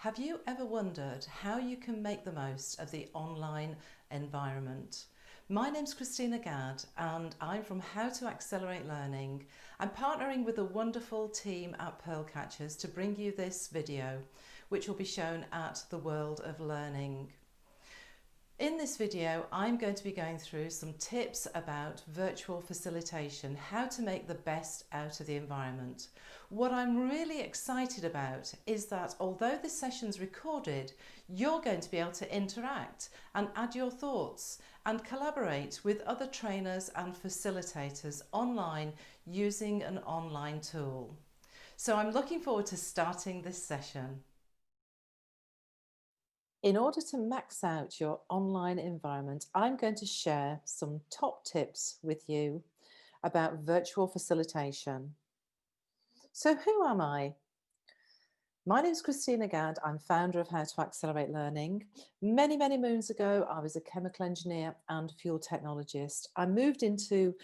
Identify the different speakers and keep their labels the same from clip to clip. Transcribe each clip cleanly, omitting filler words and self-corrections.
Speaker 1: Have you ever wondered how you can make the most of the online environment? My name's Christina Gadd and I'm from How to Accelerate Learning. I'm partnering with a wonderful team at Pearlcatchers to bring you this video, which will be shown at the World of Learning. In this video, I'm going to be going through some tips about virtual facilitation, how to make the best out of the environment. What I'm really excited about is that although this session's recorded, you're going to be able to interact and add your thoughts and collaborate with other trainers and facilitators online using an online tool. So I'm looking forward to starting this session. In order to max out your online environment, I'm going to share some top tips with you about virtual facilitation. So who am I? My name is Christina Gadd. I'm founder of How to Accelerate Learning. Many moons ago, I was a chemical engineer and fuel technologist. I moved into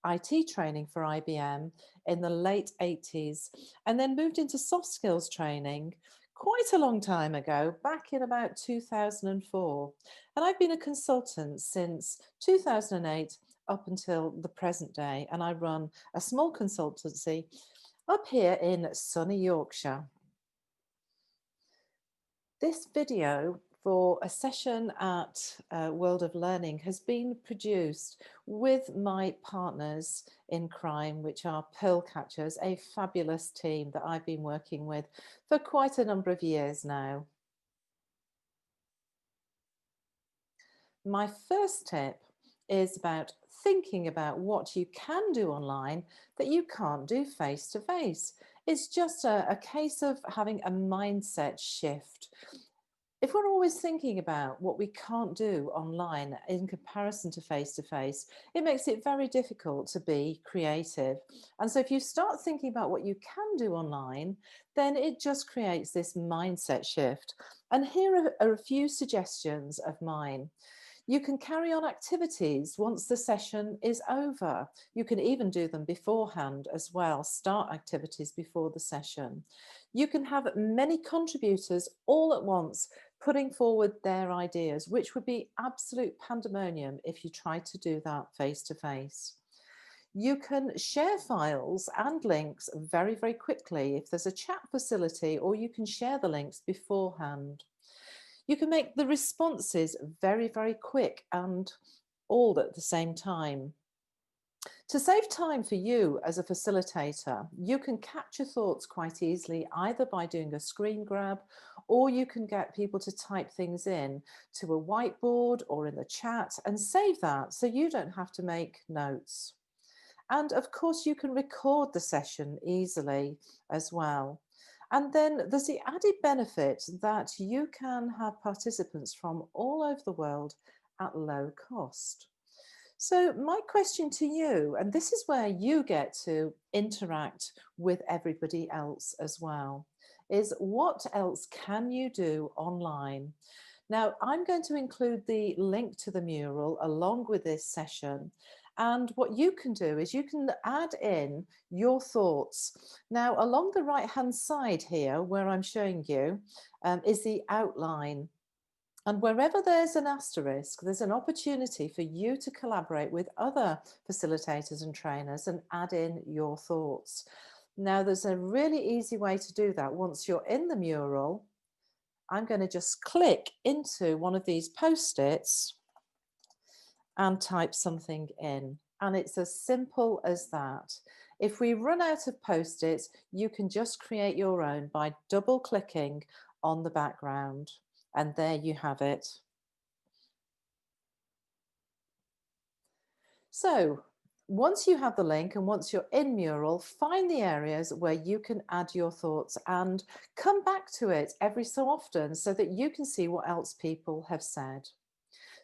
Speaker 1: IT training for IBM in the late 80s and then moved into soft skills training quite a long time ago, back in about 2004. And I've been a consultant since 2008 up until the present day. And I run a small consultancy up here in sunny Yorkshire. This video for a session at World of Learning has been produced with my partners in crime, which are Pearlcatchers, a fabulous team that I've been working with for quite a number of years now. My first tip is about thinking about what you can do online that you can't do face to face. It's just a case of having a mindset shift. If we're always thinking about what we can't do online in comparison to face, it makes it very difficult to be creative. And so if you start thinking about what you can do online, then it just creates this mindset shift. And here are a few suggestions of mine. You can carry on activities once the session is over. You can even do them beforehand as well, start activities before the session. You can have many contributors all at once putting forward their ideas, which would be absolute pandemonium if you tried to do that face to face. You can share files and links very quickly if there's a chat facility, or you can share the links beforehand. You can make the responses very quick and all at the same time. To save time for you as a facilitator, you can capture thoughts quite easily, either by doing a screen grab, or you can get people to type things in to a whiteboard or in the chat and save that so you don't have to make notes. And of course, you can record the session easily as well. And then there's the added benefit that you can have participants from all over the world at low cost. So my question to you, and this is where you get to interact with everybody else as well, is what else can you do online? Now, I'm going to include the link to the mural along with this session. And what you can do is you can add in your thoughts. Now, along the right-hand side here, where I'm showing you, is the outline. And wherever there's an asterisk, there's an opportunity for you to collaborate with other facilitators and trainers and add in your thoughts. Now, there's a really easy way to do that. Once you're in the mural, I'm going to just click into one of these post-its and type something in. And it's as simple as that. If we run out of post-its, you can just create your own by double clicking on the background. And there you have it. So once you have the link and once you're in Mural, find the areas where you can add your thoughts and come back to it every so often so that you can see what else people have said.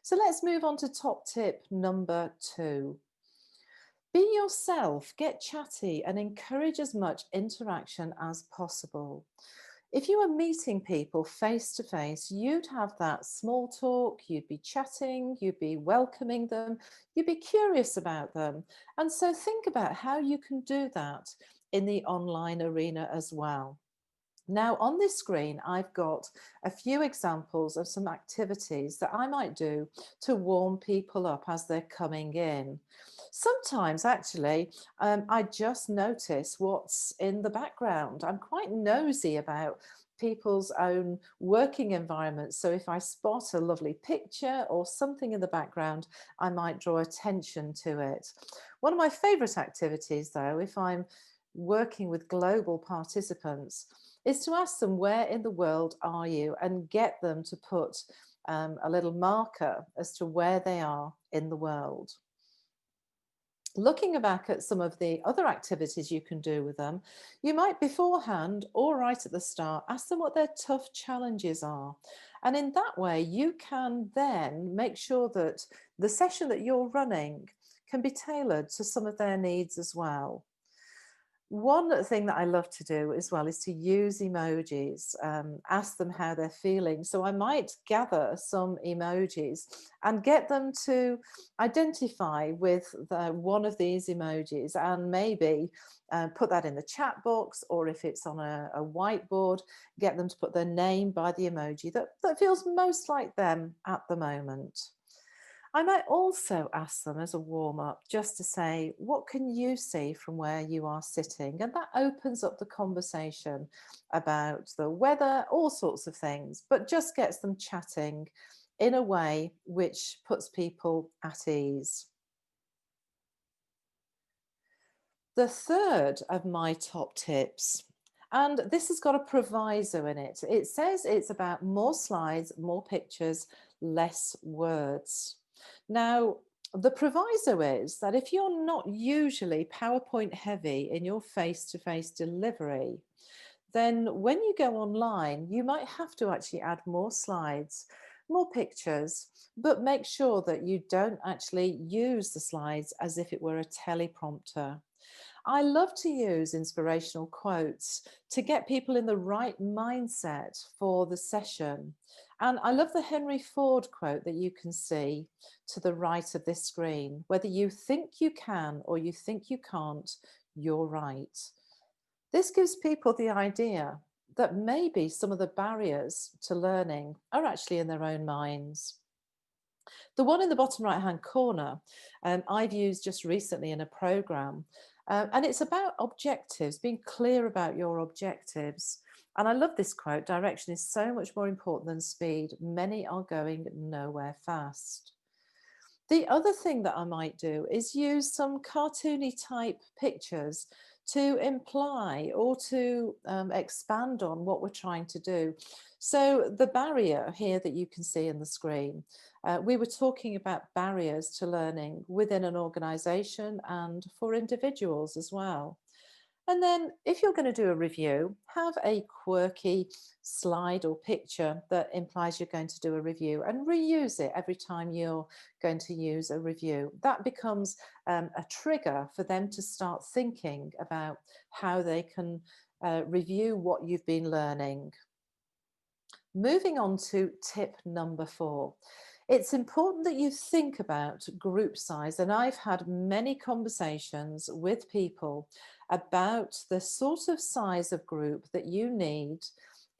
Speaker 1: So let's move on to top tip number 2. Be yourself, get chatty and encourage as much interaction as possible. If you were meeting people face to face, you'd have that small talk, you'd be chatting, you'd be welcoming them, you'd be curious about them. And so think about how you can do that in the online arena as well. Now, on this screen, I've got a few examples of some activities that I might do to warm people up as they're coming in. Sometimes, actually, I just notice what's in the background. I'm quite nosy about people's own working environments. So if I spot a lovely picture or something in the background, I might draw attention to it. One of my favorite activities, though, if I'm working with global participants, is to ask them where in the world are you and get them to put a little marker as to where they are in the world. Looking back at some of the other activities you can do with them, you might beforehand or right at the start ask them what their tough challenges are. And in that way, you can then make sure that the session that you're running can be tailored to some of their needs as well. One thing that I love to do as well is to use emojis, ask them how they're feeling. So I might gather some emojis and get them to identify with one of these emojis and maybe put that in the chat box, or if it's on a whiteboard, get them to put their name by the emoji that feels most like them at the moment. I might also ask them as a warm up just to say, what can you see from where you are sitting? And that opens up the conversation about the weather, all sorts of things, but just gets them chatting in a way which puts people at ease. The third of my top tips, and this has got a proviso in it. It says it's about more slides, more pictures, less words. Now, the proviso is that if you're not usually PowerPoint heavy in your face-to-face delivery, then when you go online, you might have to actually add more slides, more pictures, but make sure that you don't actually use the slides as if it were a teleprompter. I love to use inspirational quotes to get people in the right mindset for the session. And I love the Henry Ford quote that you can see to the right of this screen. Whether you think you can or you think you can't, you're right. This gives people the idea that maybe some of the barriers to learning are actually in their own minds. The one in the bottom right hand corner, I've used just recently in a program, and it's about objectives, being clear about your objectives. And I love this quote: direction is so much more important than speed. Many are going nowhere fast. The other thing that I might do is use some cartoony type pictures to imply or to expand on what we're trying to do. So the barrier here that you can see in the screen, we were talking about barriers to learning within an organization and for individuals as well. And then if you're going to do a review, have a quirky slide or picture that implies you're going to do a review and reuse it every time you're going to use a review. That becomes a trigger for them to start thinking about how they can review what you've been learning. Moving on to tip number 4. It's important that you think about group size. And I've had many conversations with people about the sort of size of group that you need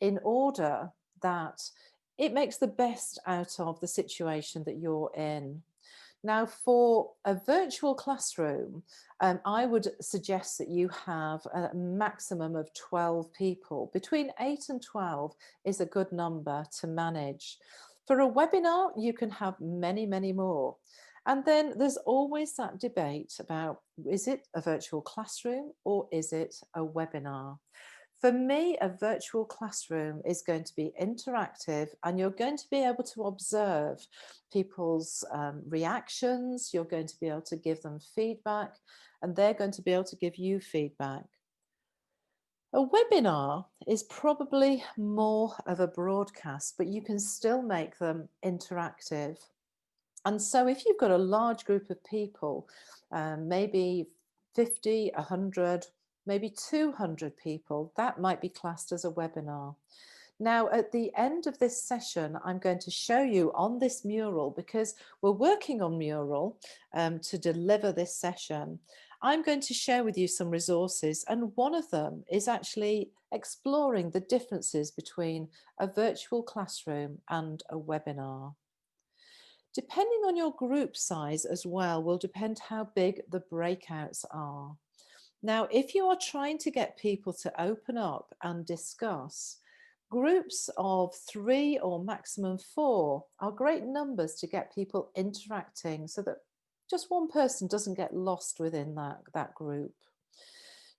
Speaker 1: in order that it makes the best out of the situation that you're in. Now, for a virtual classroom, I would suggest that you have a maximum of 12 people. Between 8 and 12 is a good number to manage. For a webinar, you can have many, many more. And then there's always that debate about, is it a virtual classroom or is it a webinar? For me, a virtual classroom is going to be interactive and you're going to be able to observe people's reactions. You're going to be able to give them feedback and they're going to be able to give you feedback. A webinar is probably more of a broadcast, but you can still make them interactive. And so if you've got a large group of people, maybe 50, 100, maybe 200 people, that might be classed as a webinar. Now, at the end of this session, I'm going to show you on this mural, because we're working on mural to deliver this session. I'm going to share with you some resources, and one of them is actually exploring the differences between a virtual classroom and a webinar. Depending on your group size as well will depend how big the breakouts are. Now, if you are trying to get people to open up and discuss, groups of 3 or maximum 4 are great numbers to get people interacting so that just one person doesn't get lost within that group.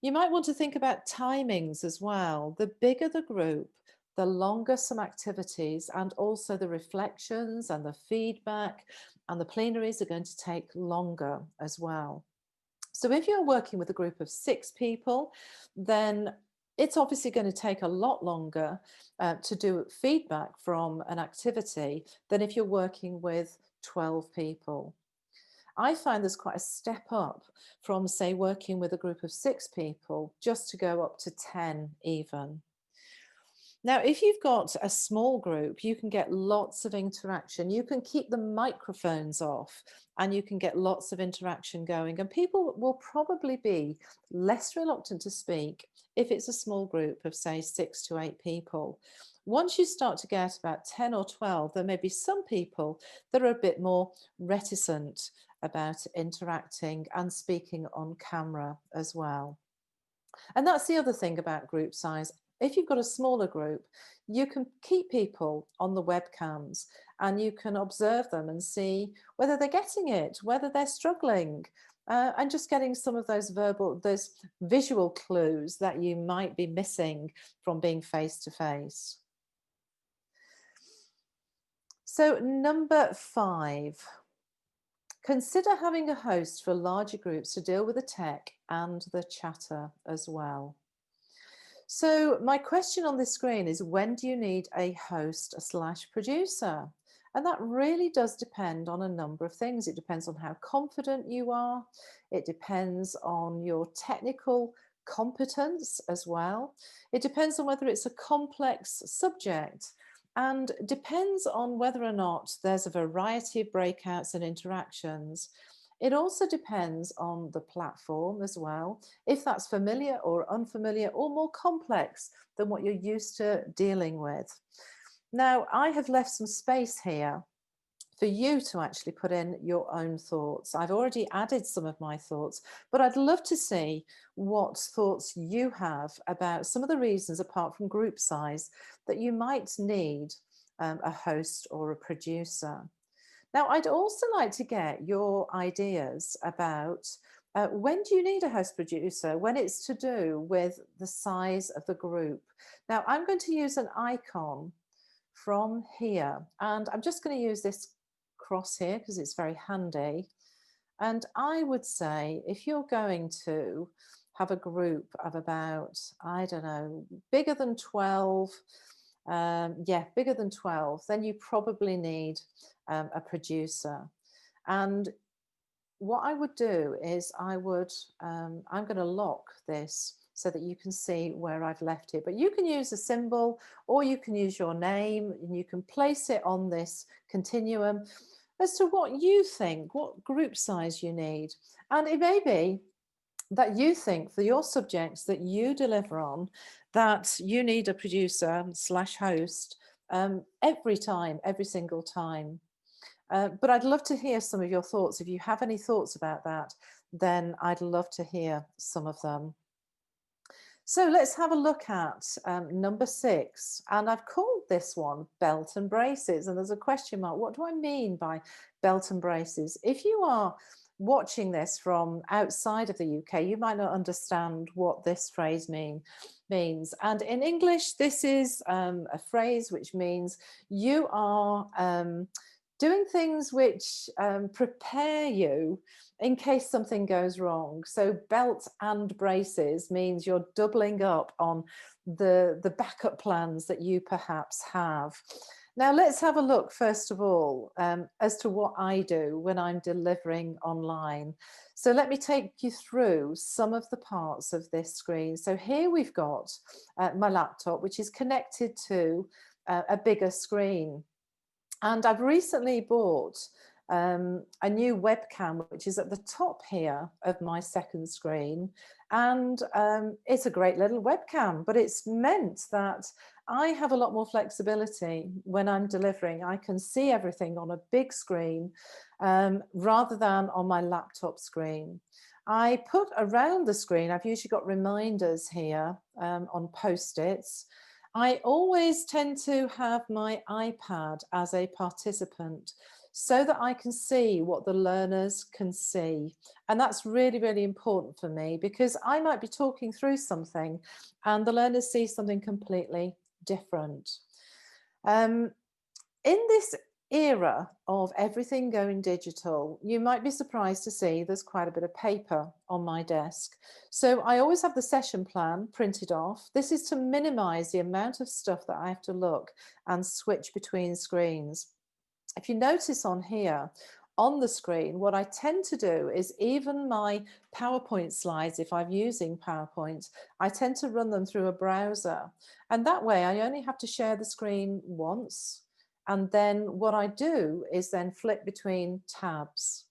Speaker 1: You might want to think about timings as well. The bigger the group, the longer some activities and also the reflections and the feedback and the plenaries are going to take longer as well. So if you're working with a group of 6 people, then it's obviously going to take a lot longer to do feedback from an activity than if you're working with 12 people. I find there's quite a step up from, say, working with a group of 6 people just to go up to 10 even. Now, if you've got a small group, you can get lots of interaction. You can keep the microphones off and you can get lots of interaction going. And people will probably be less reluctant to speak if it's a small group of, say, 6 to 8 people. Once you start to get about 10 or 12, there may be some people that are a bit more reticent about interacting and speaking on camera as well. And that's the other thing about group size. If you've got a smaller group, you can keep people on the webcams and you can observe them and see whether they're getting it, whether they're struggling, and just getting some of those visual clues that you might be missing from being face to face. So number 5, consider having a host for larger groups to deal with the tech and the chatter as well. So my question on this screen is, when do you need a host/producer? And that really does depend on a number of things. It depends on how confident you are. It depends on your technical competence as well. It depends on whether it's a complex subject and depends on whether or not there's a variety of breakouts and interactions. It also depends on the platform as well, if that's familiar or unfamiliar or more complex than what you're used to dealing with. Now, I have left some space here for you to actually put in your own thoughts. I've already added some of my thoughts, but I'd love to see what thoughts you have about some of the reasons, apart from group size, that you might need a host or a producer. Now, I'd also like to get your ideas about when do you need a host producer when it's to do with the size of the group. Now, I'm going to use an icon from here, and I'm just going to use this cross here because it's very handy. And I would say if you're going to have a group of about, I don't know, bigger than 12, bigger than 12, then you probably need a producer. And what I would do is I'm going to lock this so that you can see where I've left it. But you can use a symbol or you can use your name and you can place it on this continuum as to what you think, what group size you need. And it may be that you think for your subjects that you deliver on, that you need a producer/host every time, every single time. But I'd love to hear some of your thoughts. If you have any thoughts about that, then I'd love to hear some of them. So let's have a look at number 6. And I've called this one belt and braces. And there's a question mark. What do I mean by belt and braces? If you are watching this from outside of the UK, you might not understand what this phrase means. And in English, this is a phrase which means you are doing things which prepare you in case something goes wrong. So belt and braces means you're doubling up on the backup plans that you perhaps have. Now let's have a look first of all as to what I do when I'm delivering online. So let me take you through some of the parts of this screen. So here we've got my laptop, which is connected to a bigger screen. And I've recently bought a new webcam, which is at the top here of my second screen. And it's a great little webcam, but it's meant that I have a lot more flexibility when I'm delivering. I can see everything on a big screen rather than on my laptop screen. I put around the screen, I've usually got reminders here on Post-its. I always tend to have my iPad as a participant so that I can see what the learners can see. And that's really, really important for me because I might be talking through something and the learners see something completely different. In this era of everything going digital, you might be surprised to see there's quite a bit of paper on my desk. So I always have the session plan printed off. This is to minimize the amount of stuff that I have to look and switch between screens. If you notice on here, on the screen, what I tend to do is even my PowerPoint slides, if I'm using PowerPoint, I tend to run them through a browser. And that way I only have to share the screen once. And then what I do is then flip between tabs.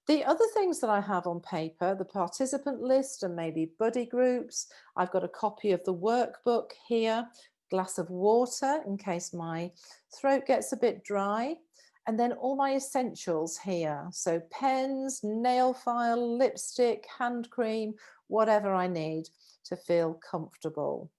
Speaker 1: The other things that I have on paper, the participant list and maybe buddy groups. I've got a copy of the workbook here, glass of water in case my throat gets a bit dry. And then all my essentials here. So pens, nail file, lipstick, hand cream, whatever I need to feel comfortable.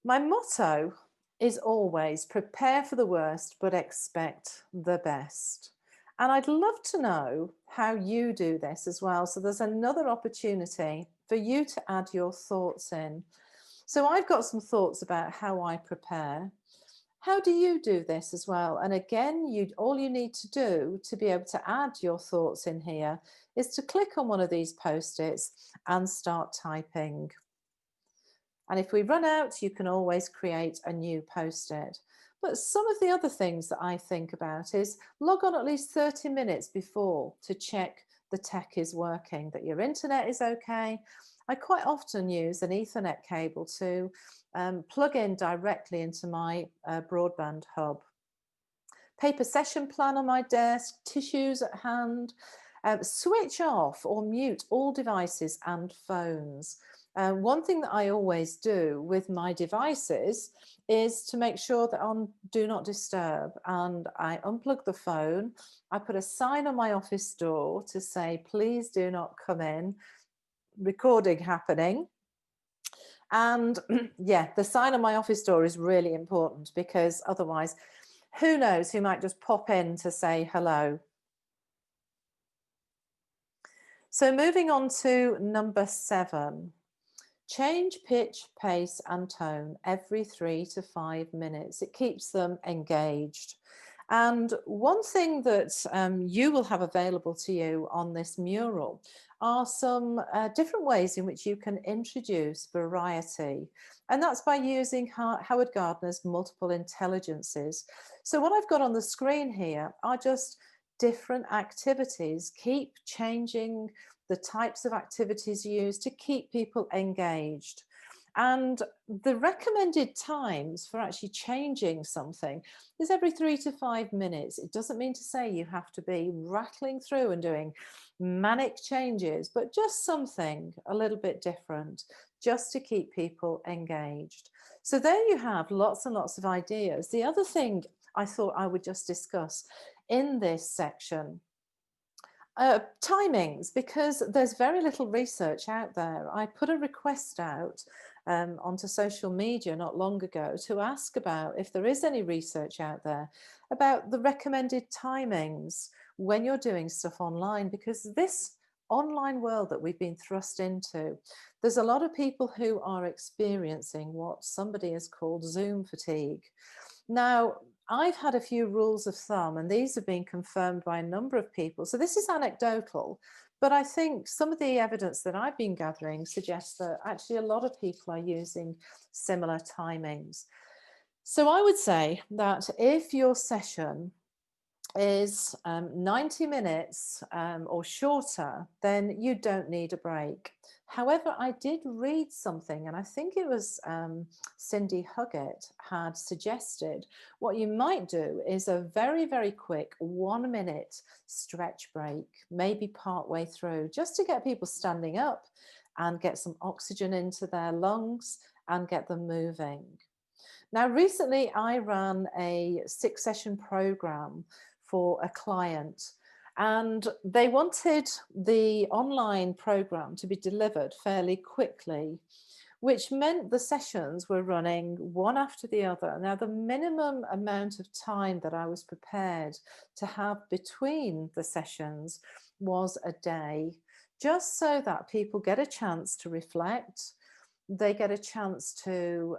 Speaker 1: My motto is always prepare for the worst, but expect the best. And I'd love to know how you do this as well. So there's another opportunity for you to add your thoughts in. So I've got some thoughts about how I prepare. How do you do this as well? And again, all you need to do to be able to add your thoughts in here is to click on one of these post-its and start typing. And if we run out, you can always create a new post-it. But some of the other things that I think about is log on at least 30 minutes before to check the tech is working, that your internet is okay. I quite often use an Ethernet cable to plug in directly into my broadband hub. Paper session plan on my desk, tissues at hand, switch off or mute all devices and phones. One thing that I always do with my devices is to make sure that on do not disturb, and I unplug the phone. I put a sign on my office door to say, please do not come in, recording happening. And yeah, the sign on my office door is really important because otherwise, who knows who might just pop in to say hello. So moving on to number 7. Change pitch, pace and tone every 3 to 5 minutes. It keeps them engaged. And one thing that you will have available to you on this mural are some different ways in which you can introduce variety. And that's by using Howard Gardner's multiple intelligences. So what I've got on the screen here are just different activities. Keep changing the types of activities used to keep people engaged. And the recommended times for actually changing something is every 3 to 5 minutes. It doesn't mean to say you have to be rattling through and doing manic changes, but just something a little bit different, just to keep people engaged. So there you have lots and lots of ideas. The other thing I thought I would just discuss in this section, timings, because there's very little research out there. I put a request out onto social media not long ago to ask about if there is any research out there about the recommended timings when you're doing stuff online, because this online world that we've been thrust into, there's a lot of people who are experiencing what somebody has called Zoom fatigue. Now, I've had a few rules of thumb, and these have been confirmed by a number of people. So this is anecdotal, but I think some of the evidence that I've been gathering suggests that actually a lot of people are using similar timings. So I would say that if your session is 90 minutes or shorter, then you don't need a break. However, I did read something, and I think it was Cindy Huggett had suggested what you might do is a very, very quick 1 minute stretch break, maybe part way through, just to get people standing up and get some oxygen into their lungs and get them moving. Now, recently I ran a 6 session program for a client, and they wanted the online program to be delivered fairly quickly, which meant the sessions were running one after the other. Now, the minimum amount of time that I was prepared to have between the sessions was a day, just so that people get a chance to reflect, they get a chance to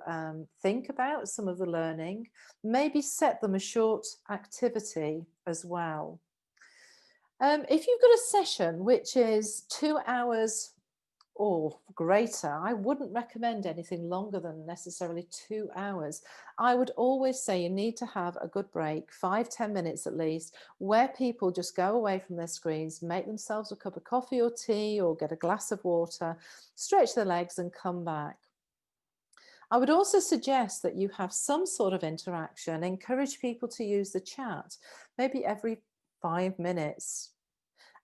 Speaker 1: think about some of the learning, maybe set them a short activity as well. If you've got a session which is 2 hours or greater, I wouldn't recommend anything longer than necessarily 2 hours. I would always say you need to have a good break, 5-10 minutes at least, where people just go away from their screens, make themselves a cup of coffee or tea or get a glass of water, stretch their legs and come back. I would also suggest that you have some sort of interaction, encourage people to use the chat, maybe every 5 minutes.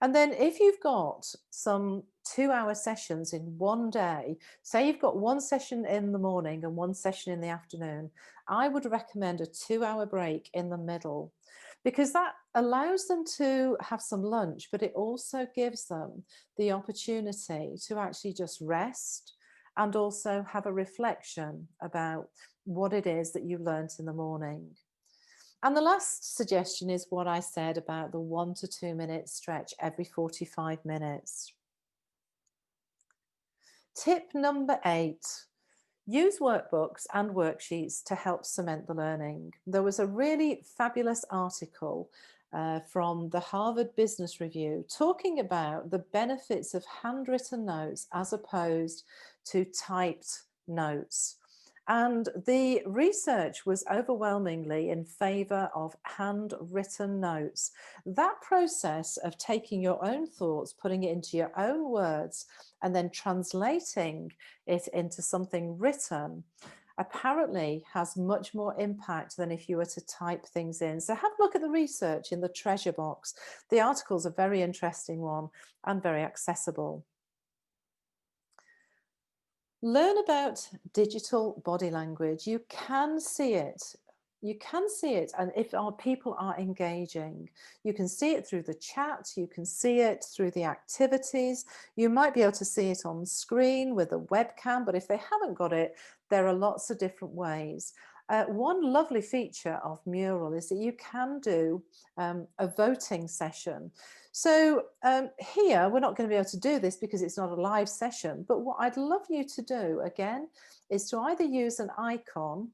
Speaker 1: And then if you've got some 2 hour sessions in one day, say you've got one session in the morning and one session in the afternoon, I would recommend a 2 hour break in the middle, because that allows them to have some lunch, but it also gives them the opportunity to actually just rest and also have a reflection about what it is that you learnt in the morning. And the last suggestion is what I said about the 1 to 2 minute stretch every 45 minutes. Tip number 8, use workbooks and worksheets to help cement the learning. There was a really fabulous article from the Harvard Business Review talking about the benefits of handwritten notes as opposed to typed notes. And the research was overwhelmingly in favor of handwritten notes. That process of taking your own thoughts, putting it into your own words, and then translating it into something written apparently has much more impact than if you were to type things in. So have a look at the research in the treasure box. The article's a very interesting one and very accessible. Learn about digital body language. You can see it. You can see it. And if our people are engaging, you can see it through the chat. You can see it through the activities. You might be able to see it on screen with a webcam, but if they haven't got it, there are lots of different ways. One lovely feature of Mural is that you can do a voting session. So here, we're not going to be able to do this because it's not a live session, but what I'd love you to do again is to either use an icon,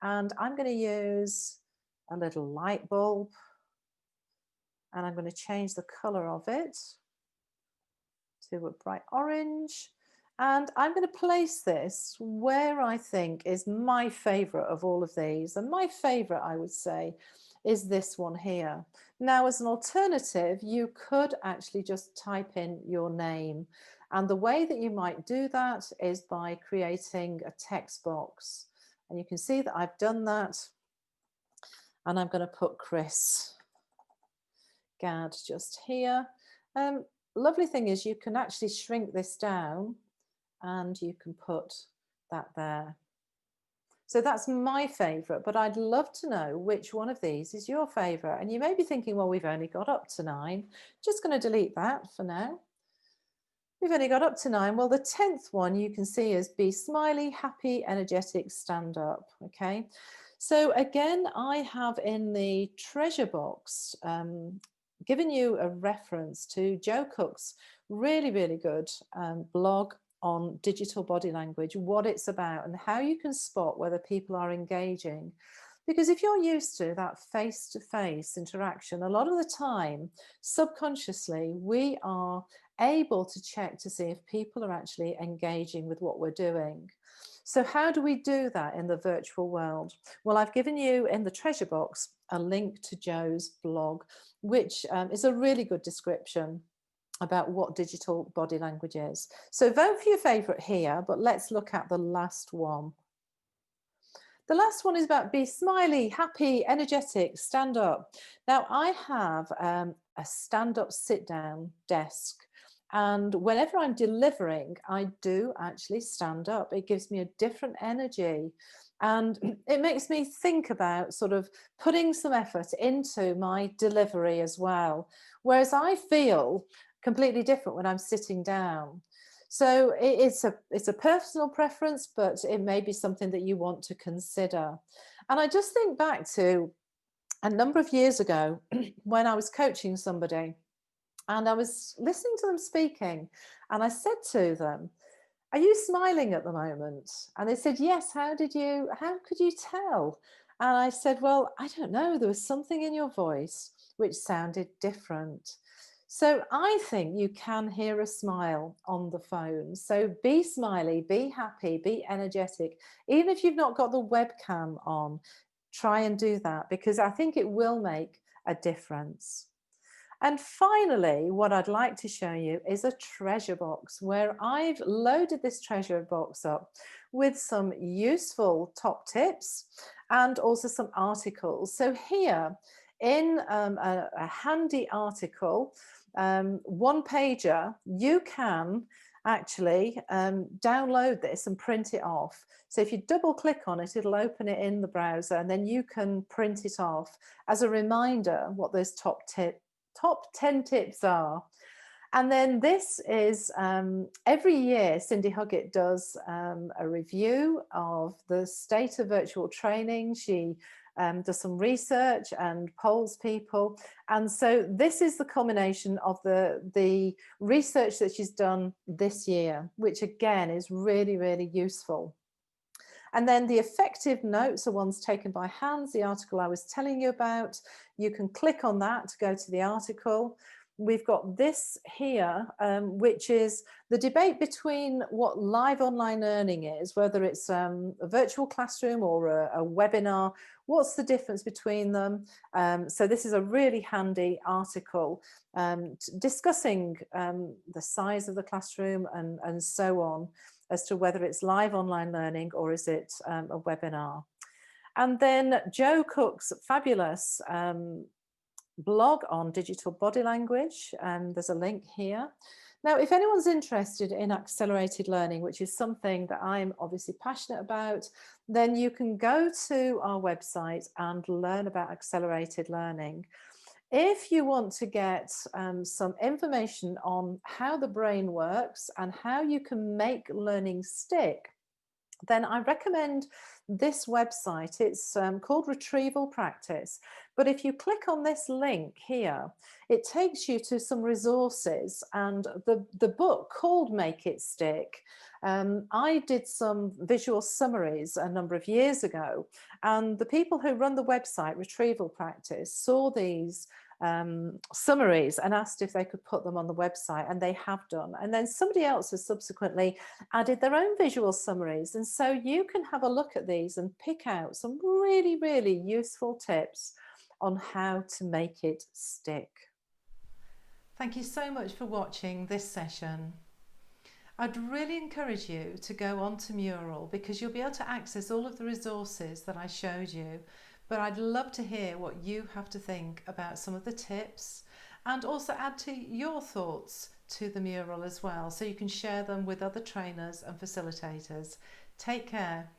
Speaker 1: and I'm going to use a little light bulb, and I'm going to change the color of it to a bright orange. And I'm going to place this where I think is my favorite of all of these. And my favorite, I would say, is this one here. Now, as an alternative, you could actually just type in your name. And the way that you might do that is by creating a text box. And you can see that I've done that. And I'm going to put Chris Gadd just here. Lovely thing is you can actually shrink this down and you can put that there. So that's my favorite, but I'd love to know which one of these is your favorite. And you may be thinking, well, we've only got up to 9. Just going to delete that for now. We've only got up to 9. Well, the 10th one you can see is be smiley, happy, energetic, stand up. Okay. So again, I have in the treasure box given you a reference to Joe Cook's really, really good blog on digital body language, what it's about and how you can spot whether people are engaging. Because if you're used to that face-to-face interaction, a lot of the time, subconsciously, we are able to check to see if people are actually engaging with what we're doing. So how do we do that in the virtual world? Well, I've given you in the treasure box a link to Joe's blog, which is a really good description about what digital body language is. So vote for your favorite here, but let's look at the last one. The last one is about be smiley, happy, energetic, stand up. Now, I have a stand up, sit down desk. And whenever I'm delivering, I do actually stand up. It gives me a different energy. And it makes me think about sort of putting some effort into my delivery as well. Whereas I feel completely different when I'm sitting down. So it's a personal preference, but it may be something that you want to consider. And I just think back to a number of years ago when I was coaching somebody and I was listening to them speaking, and I said to them, "Are you smiling at the moment?" And they said, "Yes. How could you tell?" And I said, "Well, I don't know. There was something in your voice which sounded different." So I think you can hear a smile on the phone. So be smiley, be happy, be energetic. Even if you've not got the webcam on, try and do that because I think it will make a difference. And finally, what I'd like to show you is a treasure box where I've loaded this treasure box up with some useful top tips and also some articles. So here in a handy article, one pager, you can actually download this and print it off. So if you double click on it, it'll open it in the browser and then you can print it off as a reminder what those top 10 tips are. And then this is every year, Cindy Huggett does a review of the state of virtual training. She does some research and polls people. And so this is the culmination of the research that she's done this year, which again is really, really useful. And then the effective notes are ones taken by hands, the article I was telling you about. You can click on that to go to the article. We've got this here, which is the debate between what live online learning is, whether it's a virtual classroom or a webinar. What's the difference between them? So this is a really handy article discussing the size of the classroom and so on, as to whether it's live online learning or is it a webinar. And then Joe Cook's fabulous blog on digital body language, and there's a link here. Now, if anyone's interested in accelerated learning, which is something that I'm obviously passionate about, then you can go to our website and learn about accelerated learning. If you want to get some information on how the brain works and how you can make learning stick, then I recommend this website. It's called Retrieval Practice. But if you click on this link here, it takes you to some resources and the book called Make It Stick. I did some visual summaries a number of years ago, and the people who run the website Retrieval Practice saw these summaries and asked if they could put them on the website, and they have done. And then somebody else has subsequently added their own visual summaries, and so you can have a look at these and pick out some really, really useful tips on how to make it stick. Thank you so much for watching this session. I'd really encourage you to go onto Mural because you'll be able to access all of the resources that I showed you. But I'd love to hear what you have to think about some of the tips and also add to your thoughts to the mural as well, so you can share them with other trainers and facilitators. Take care.